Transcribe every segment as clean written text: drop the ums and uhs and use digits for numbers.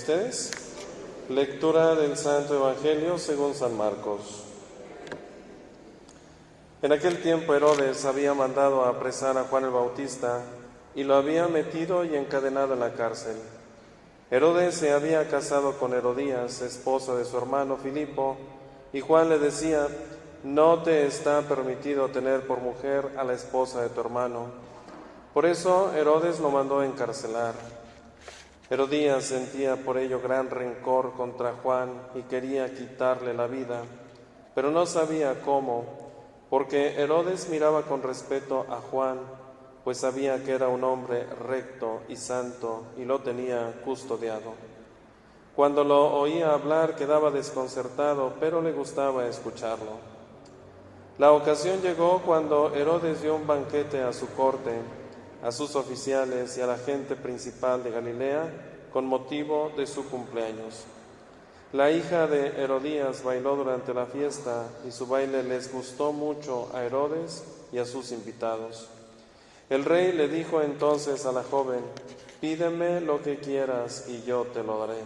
ustedes. Lectura del Santo Evangelio según San Marcos. En aquel tiempo Herodes había mandado a apresar a Juan el Bautista y lo había metido y encadenado en la cárcel. Herodes se había casado con Herodías, esposa de su hermano Filipo, y Juan le decía: no te está permitido tener por mujer a la esposa de tu hermano. Por eso Herodes lo mandó encarcelar. Herodías sentía por ello gran rencor contra Juan y quería quitarle la vida, pero no sabía cómo, porque Herodes miraba con respeto a Juan, pues sabía que era un hombre recto y santo y lo tenía custodiado. Cuando lo oía hablar quedaba desconcertado, pero le gustaba escucharlo. La ocasión llegó cuando Herodes dio un banquete a su corte, a sus oficiales y a la gente principal de Galilea con motivo de su cumpleaños. La hija de Herodías bailó durante la fiesta y su baile les gustó mucho a Herodes y a sus invitados. El rey le dijo entonces a la joven: pídeme lo que quieras y yo te lo daré.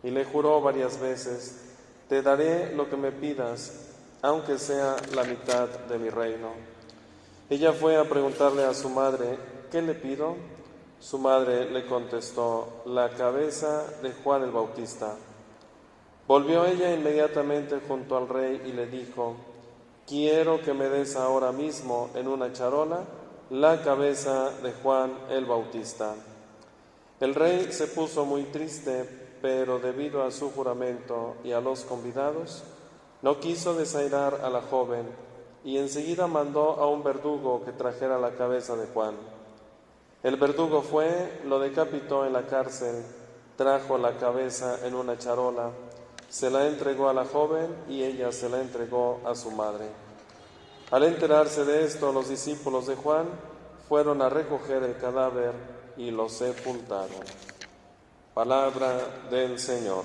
Y le juró varias veces: te daré lo que me pidas, aunque sea la mitad de mi reino. Ella fue a preguntarle a su madre: ¿qué le pido? Su madre le contestó: la cabeza de Juan el Bautista. Volvió ella inmediatamente junto al rey y le dijo: quiero que me des ahora mismo en una charola la cabeza de Juan el Bautista. El rey se puso muy triste, pero debido a su juramento y a los convidados, no quiso desairar a la joven, y enseguida mandó a un verdugo que trajera la cabeza de Juan. El verdugo fue, lo decapitó en la cárcel, trajo la cabeza en una charola, se la entregó a la joven y ella se la entregó a su madre. Al enterarse de esto, los discípulos de Juan fueron a recoger el cadáver y lo sepultaron. Palabra del Señor.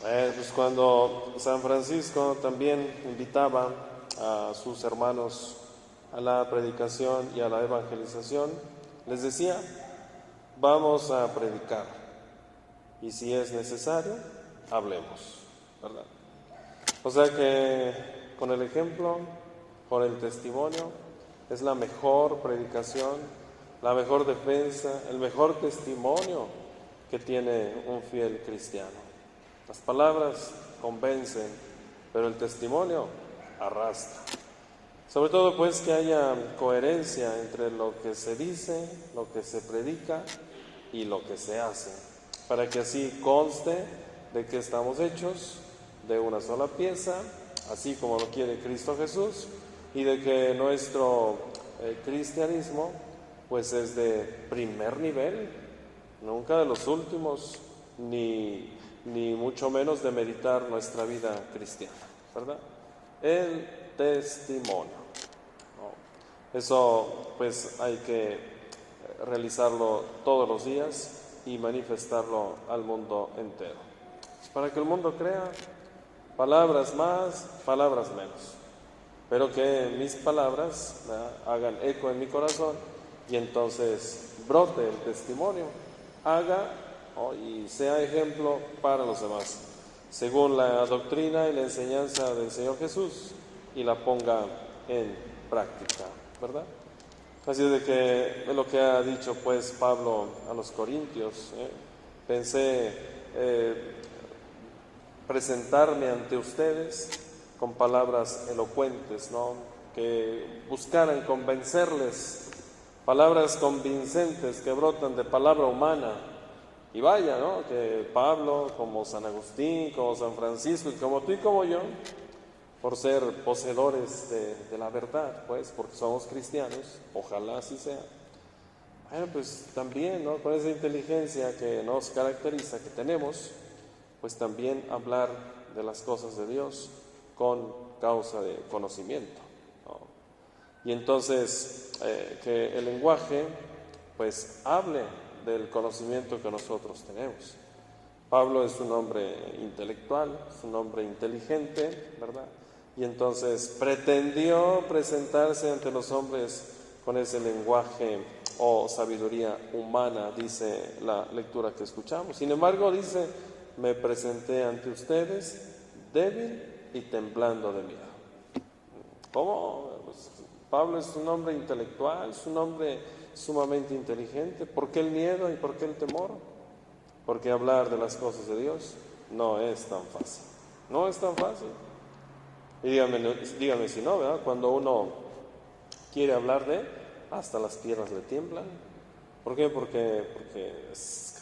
Pues cuando San Francisco también invitaba a sus hermanos a la predicación y a la evangelización, les decía: vamos a predicar y si es necesario, hablemos, ¿verdad? O sea que con el ejemplo, con el testimonio, es la mejor predicación, la mejor defensa, el mejor testimonio que tiene un fiel cristiano. Las palabras convencen, pero el testimonio arrastra. Sobre todo pues que haya coherencia entre lo que se dice, lo que se predica y lo que se hace, para que así conste de que estamos hechos de una sola pieza, así como lo quiere Cristo Jesús, y de que nuestro cristianismo pues es de primer nivel, nunca de los últimos, ni mucho menos de meditar nuestra vida cristiana, ¿verdad? El testimonio, ¿no? Eso pues hay que realizarlo todos los días y manifestarlo al mundo entero. Pues para que el mundo crea, palabras más, palabras menos, pero que mis palabras, ¿verdad?, hagan eco en mi corazón y entonces brote el testimonio, haga y sea ejemplo para los demás, según la doctrina y la enseñanza del Señor Jesús, y la ponga en práctica, ¿verdad? Así de que es lo que ha dicho pues Pablo a los Corintios. Pensé presentarme ante ustedes con palabras elocuentes, ¿no?, que buscaran convencerles, palabras convincentes que brotan de palabra humana. Y vaya, ¿no?, que Pablo, como San Agustín, como San Francisco, y como tú y como yo, por ser poseedores de la verdad, pues, porque somos cristianos, ojalá así sea. Bueno, pues también, ¿no?, con esa inteligencia que nos caracteriza, que tenemos, pues también hablar de las cosas de Dios con causa de conocimiento, ¿no? Y entonces que el lenguaje pues hable del conocimiento que nosotros tenemos. Pablo es un hombre intelectual, es un hombre inteligente, ¿verdad? Y entonces pretendió presentarse ante los hombres con ese lenguaje o sabiduría humana, dice la lectura que escuchamos. Sin embargo, dice, me presenté ante ustedes débil y temblando de miedo. ¿Cómo? Pues, Pablo es un hombre intelectual, es un hombre sumamente inteligente. ¿Por qué el miedo y por qué el temor? Porque hablar de las cosas de Dios no es tan fácil. No es tan fácil. Y díganme si no, ¿verdad? Cuando uno quiere hablar de él, hasta las piernas le tiemblan. ¿Por qué? Porque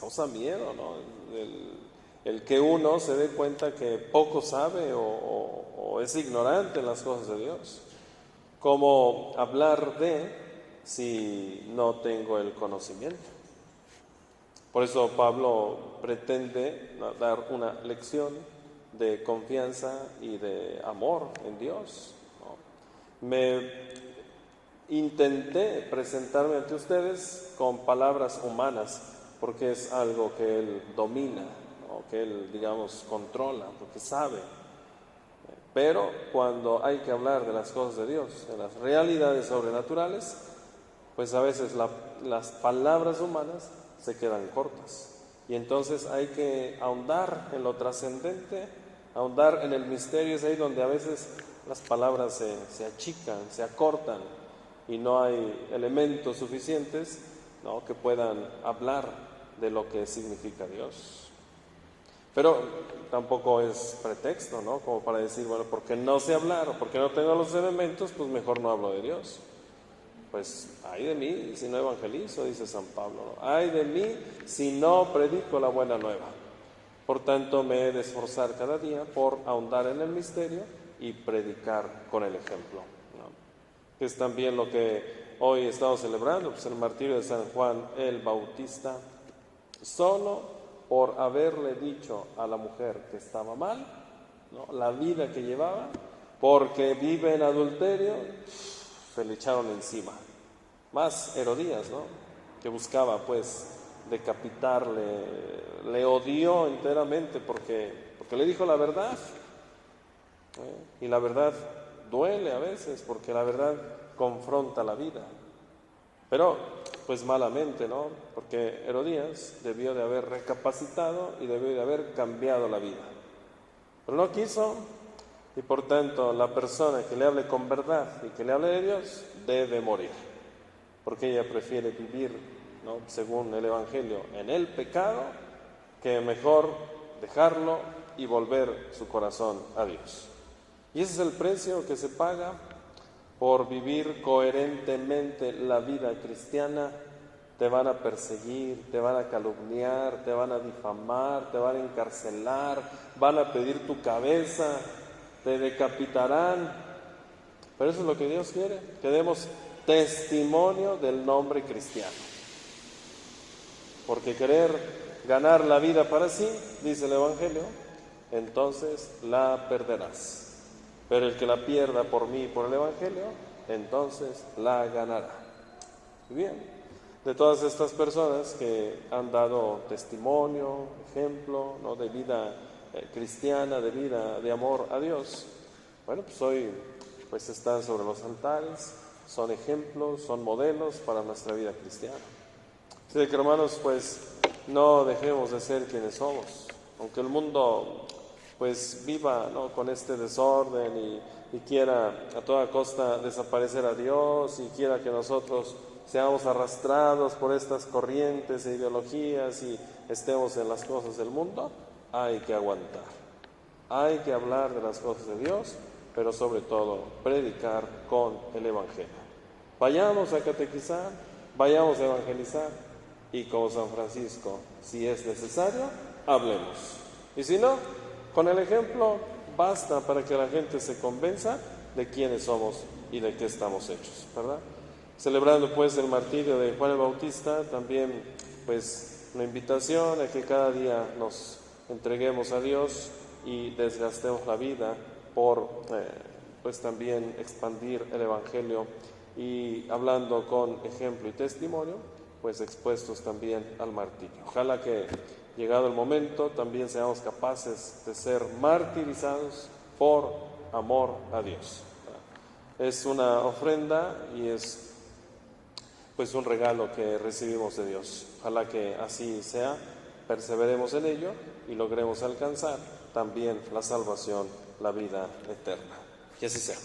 causa miedo, ¿no? El que uno se dé cuenta que poco sabe o es ignorante en las cosas de Dios. ¿Cómo hablar de si no tengo el conocimiento? Por eso Pablo pretende dar una lección de confianza y de amor en Dios, ¿no? Intenté presentarme ante ustedes con palabras humanas, porque es algo que él domina, ¿no? Que él, digamos, controla, porque sabe. Pero cuando hay que hablar de las cosas de Dios, de las realidades sobrenaturales, pues a veces las palabras humanas se quedan cortas. Y entonces hay que ahondar en lo trascendente, ahondar en el misterio. Es ahí donde a veces las palabras se achican, se acortan, y no hay elementos suficientes, ¿no?, que puedan hablar de lo que significa Dios. Pero tampoco es pretexto, ¿no?, como para decir, bueno, porque no sé hablar o porque no tengo los elementos, pues mejor no hablo de Dios. Pues ay de mí si no evangelizo, dice San Pablo, ¿no? Ay de mí si no predico la buena nueva. Por tanto, me he de esforzar cada día por ahondar en el misterio y predicar con el ejemplo, ¿no? Que es también lo que hoy estamos celebrando, pues el martirio de San Juan el Bautista, solo por haberle dicho a la mujer que estaba mal, ¿no?, la vida que llevaba, porque vive en adulterio, se le echaron encima. Más Herodías, ¿no?, que buscaba pues decapitarle, le odió enteramente porque le dijo la verdad, y la verdad duele a veces, porque la verdad confronta la vida. Pero pues malamente, ¿no?, porque Herodías debió de haber recapacitado y debió de haber cambiado la vida, pero no quiso. Y por tanto la persona que le hable con verdad y que le hable de Dios debe morir, porque ella prefiere vivir, ¿no?, según el Evangelio, en el pecado, que mejor dejarlo y volver su corazón a Dios. Y ese es el precio que se paga por vivir coherentemente la vida cristiana. Te van a perseguir, te van a calumniar, te van a difamar, te van a encarcelar, van a pedir tu cabeza, te decapitarán. Pero eso es lo que Dios quiere, que demos testimonio del nombre cristiano. Porque querer ganar la vida para sí, dice el Evangelio, entonces la perderás. Pero el que la pierda por mí y por el Evangelio, entonces la ganará. Bien, de todas estas personas que han dado testimonio, ejemplo, ¿no?, de vida cristiana, de vida de amor a Dios, bueno, pues hoy pues están sobre los altares, son ejemplos, son modelos para nuestra vida cristiana. Así que, hermanos, pues no dejemos de ser quienes somos, aunque el mundo pues viva, ¿no?, con este desorden y quiera a toda costa desaparecer a Dios, y quiera que nosotros seamos arrastrados por estas corrientes e ideologías y estemos en las cosas del mundo. Hay que aguantar, hay que hablar de las cosas de Dios, pero sobre todo predicar con el Evangelio. Vayamos a catequizar, vayamos a evangelizar, y como San Francisco, si es necesario, hablemos. Y si no, con el ejemplo basta para que la gente se convenza de quiénes somos y de qué estamos hechos, ¿verdad? Celebrando pues el martirio de Juan el Bautista, también pues una invitación a que cada día nos entreguemos a Dios y desgastemos la vida por pues también expandir el Evangelio, y hablando con ejemplo y testimonio, pues expuestos también al martirio. Ojalá que, llegado el momento, también seamos capaces de ser martirizados por amor a Dios. Es una ofrenda y es pues un regalo que recibimos de Dios. Ojalá que así sea, perseveremos en ello y logremos alcanzar también la salvación, la vida eterna. Que así sea.